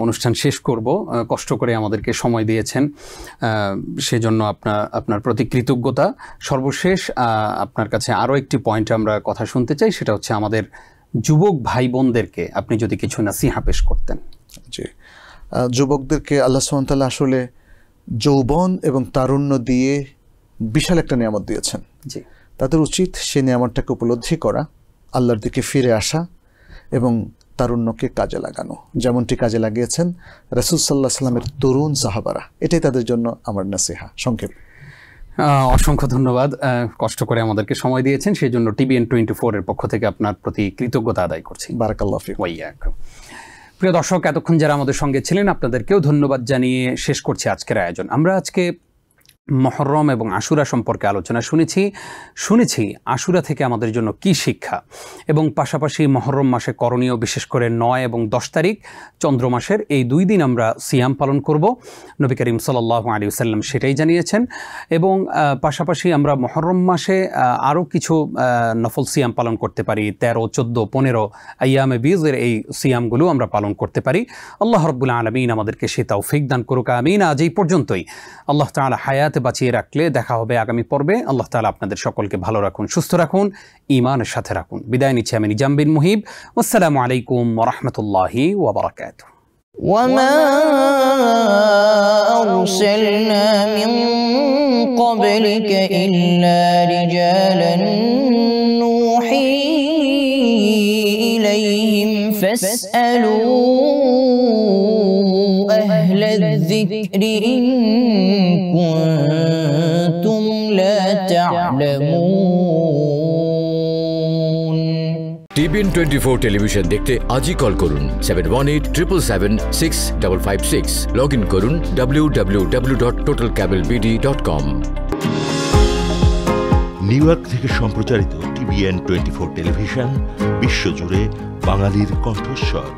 S1: অনুষ্ঠান শেষ করব, কষ্ট করে আমাদেরকে সময় দিয়েছেন, সেজন্য আপনার প্রতি কৃতজ্ঞতা। সর্বশেষ আপনার কাছে আরও একটি পয়েন্টে আমরা কথা শুনতে চাই, সেটা হচ্ছে আমাদের যুবক ভাই বোনদেরকে আপনি যদি কিছু নাসিহা পেশ করতেন।
S2: জি, যুবকদেরকে আল্লাহ সুবহানাহু ওয়া তাআলা আসলে যৌবন এবং তারুণ্য দিয়ে বিশাল একটা নিয়ামত দিয়েছেন।
S1: জি,
S2: তাদের উচিত সে নিয়ামতটাকে উপলব্ধি করা, আল্লাহর দিকে ফিরে আসা এবং তারুণ্যকে কাজে লাগানো, যেমনটি কাজে লাগিয়েছেন রাসূল সাল্লাল্লাহু আলাইহি ওয়াসাল্লামের তরুণ সাহাবারা। এটাই তাদের জন্য আমার নাসিহা সংক্ষেপ।
S1: অসংখ্য ধন্যবাদ, কষ্ট করে আমাদেরকে সময় দিয়েছেন, সেই জন্য TBN 24 এর পক্ষ থেকে আপনার প্রতি কৃতজ্ঞতা আদায় করছি।
S2: বারাকাল্লাহু ফিক।
S1: প্রিয় দর্শক, এতক্ষণ যারা আমাদের সঙ্গে ছিলেন আপনাদেরকেও ধন্যবাদ জানিয়ে শেষ করছি আজকের আয়োজন। আমরা আজকে মহররম এবং আশুরা সম্পর্কে আলোচনা শুনেছি আশুরা থেকে আমাদের জন্য কি শিক্ষা, এবং পাশাপাশি মহররম মাসে করণীয়, বিশেষ করে 9 এবং 10 তারিখ চন্দ্র মাসের এই 2 দিন আমরা সিয়াম পালন করব। নবী করিম সাল্লাল্লাহু আলাইহি ওয়াসাল্লাম সেটাই জানিয়েছেন। এবং পাশাপাশি আমরা মহররম মাসে আরও কিছু নফল সিয়াম পালন করতে পারি। 13, 14, 15 আইয়ামে বীজের এই সিয়ামগুলো আমরা পালন করতে পারি। আল্লাহ রাব্বুল আলামিন আমাদেরকে সে তৌফিক দান করুক, আমিন। আজ এই পর্যন্তই। আল্লাহ তাআলা হায়াত বাঁচিয়ে রাখলে দেখা হবে আগামী পর্বে। আল্লাহ তাআলা আপনাদের সকলকে ভালো রাখুন, সুস্থ রাখুন, ঈমানের সাথে রাখুন। বিদায় নিচ্ছি আমি নিজাম বিন মুহিব। আসসালামু আলাইকুম ওয়া রাহমাতুল্লাহি ওয়া বারাকাতুহু।
S6: ওয়ামা আরসালনা মিন ক্বাবলিকা ইল্লা রিজালান নূহি ইলাইহিম ফাসআলু আহলায যিকরি ইন কুনতুম লা তা'লামুন।
S7: TBN 24 টেলিভিশন দেখতে আজই কল করুন 7187776556। লগ ইন করুন www.totalcablebd.com।
S8: নিউ ইয়র্ক থেকে সম্প্রচারিত TBN 24 টেলিভিশন বিশ্বজুড়ে বাঙালির কণ্ঠস্বর।